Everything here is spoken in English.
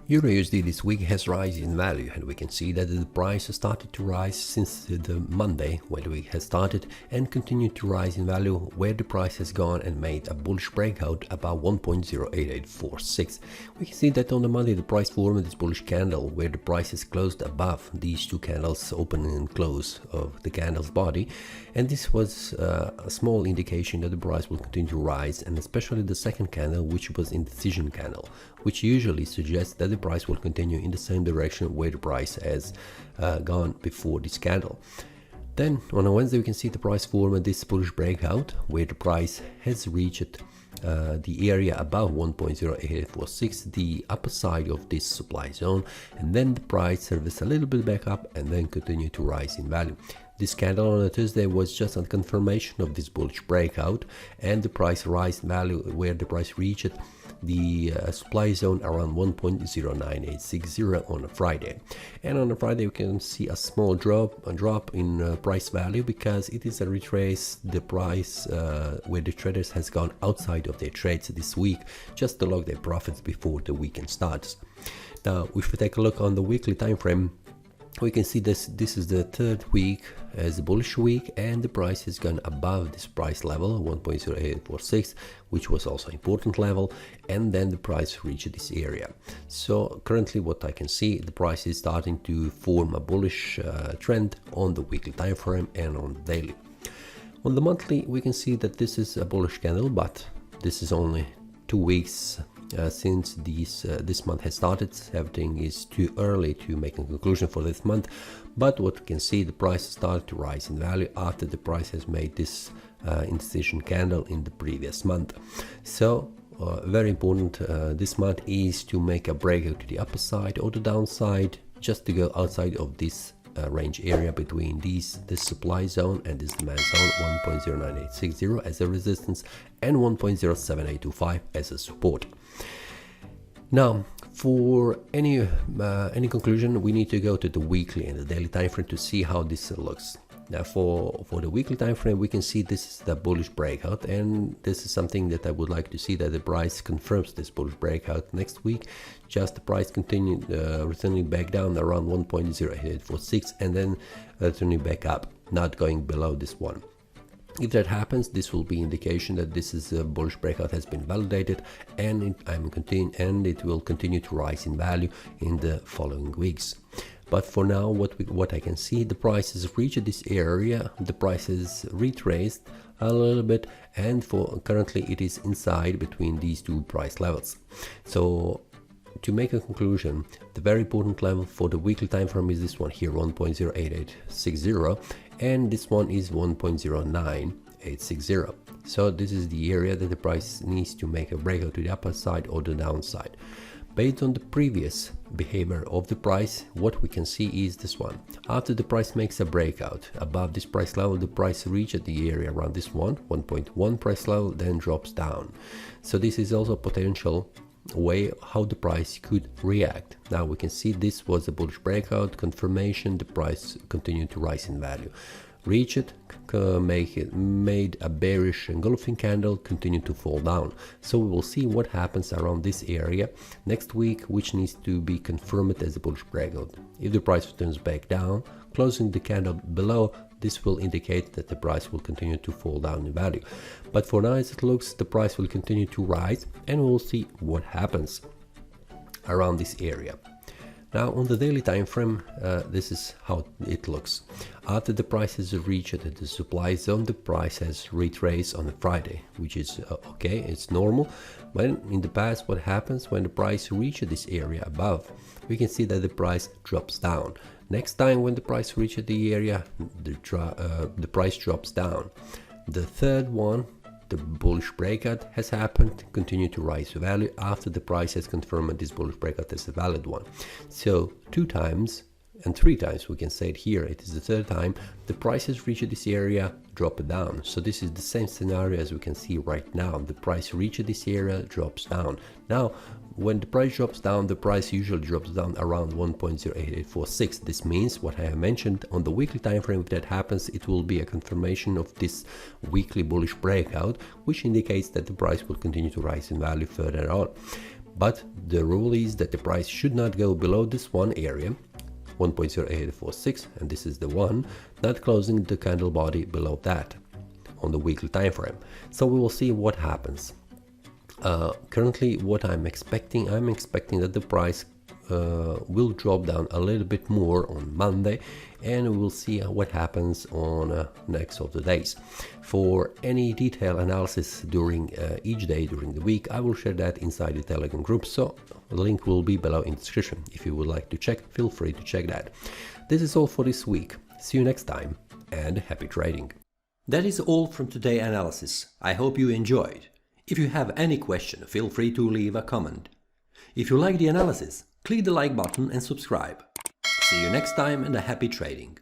EURUSD this week has risen in value, and we can see that the price has started to rise since the Monday when the week has started and continued to rise in value, where the price has gone and made a bullish breakout above 1.08846. We can see that on the Monday the price formed this bullish candle where the price is closed above these two candles, open and close of the candle's body, and this was a small indication that the price will continue to rise, and especially the second candle, which was indecision candle, which usually suggests that the price will continue in the same direction where the price has gone before this candle. Then on a Wednesday we can see the price form this bullish breakout where the price has reached the area above 1.08846, the upper side of this supply zone, and then the price serviced a little bit back up and then continued to rise in value. This candle on a Tuesday was just a confirmation of this bullish breakout, and the price rise in value where the price reached the supply zone around 1.09860 on a Friday. And on a Friday we can see a small drop in price value because it is a retrace the price where the traders has gone outside of their trades this week just to lock their profits before the weekend starts. Now if we take a look on the weekly time frame, we can see this is the third week as a bullish week, and the price has gone above this price level 1.0846, which was also important level, and then the price reached this area. So currently what I can see, the price is starting to form a bullish trend on the weekly time frame and on the daily. On the monthly we can see that this is a bullish candle, but this is only 2 weeks since this month has started. Everything is too early to make a conclusion for this month, but what we can see, the price started to rise in value after the price has made this indecision candle in the previous month. So very important this month is to make a breakout to the upper side or the downside, just to go outside of this range area between this supply zone and this demand zone, 1.09860 as a resistance and 1.07825 as a support. Now for any conclusion we need to go to the weekly and the daily time frame to see how this looks. Now for the weekly time frame we can see this is the bullish breakout, and this is something that I would like to see, that the price confirms this bullish breakout next week, just the price continue returning back down around 1.0846 and then returning back up, not going below this one. If that happens, this will be indication that this is a bullish breakout has been validated, and it will continue to rise in value in the following weeks. But for now, what I can see, the price has reached this area, the price is retraced a little bit, and for currently it is inside between these two price levels. So to make a conclusion, the very important level for the weekly time frame is this one here, 1.08860, and this one is 1.09860. so this is the area that the price needs to make a breakout to the upper side or the downside. Based on the previous behavior of the price, what we can see is this one. After the price makes a breakout above this price level, the price reaches the area around this 1.1 price level, then drops down. So this is also a potential way how the price could react. Now we can see this was a bullish breakout confirmation, the price continued to rise in value, reach it, made a bearish engulfing candle, continued to fall down. So we will see what happens around this area next week, which needs to be confirmed as a bullish breakout. If the price returns back down, closing the candle below, this will indicate that the price will continue to fall down in value. But for now, as it looks, the price will continue to rise, and we'll see what happens around this area. Now on the daily time frame, this is how it looks. After the price has reached the supply zone, the price has retraced on a Friday, which is okay, it's normal. When in the past, what happens when the price reaches this area above, we can see that the price drops down. Next time when the price reaches the area, the price drops down. The third one, the bullish breakout has happened, continue to rise to value after the price has confirmed this bullish breakout as a valid one. So 2 times and 3 times, we can say it here, it is the third time, the price has reached this area, drop it down. So this is the same scenario as we can see right now. The price reaches this area, drops down. Now when the price drops down, the price usually drops down around 1.08846. This means what I have mentioned on the weekly time frame. If that happens, it will be a confirmation of this weekly bullish breakout, which indicates that the price will continue to rise in value further on. But the rule is that the price should not go below this one area, 1.0846, and this is the one, not closing the candle body below that on the weekly time frame. So we will see what happens. Currently, what I'm expecting that the price will drop down a little bit more on Monday, and we'll see what happens on next of the days. For any detailed analysis during each day during the week, I will share that inside the Telegram group, so the link will be below in the description. If you would like to check, feel free to check that. This is all for this week. See you next time, and happy trading. That is all from today's analysis. I hope you enjoyed. If you have any question, feel free to leave a comment. If you like the analysis, click the like button and subscribe. See you next time and a happy trading.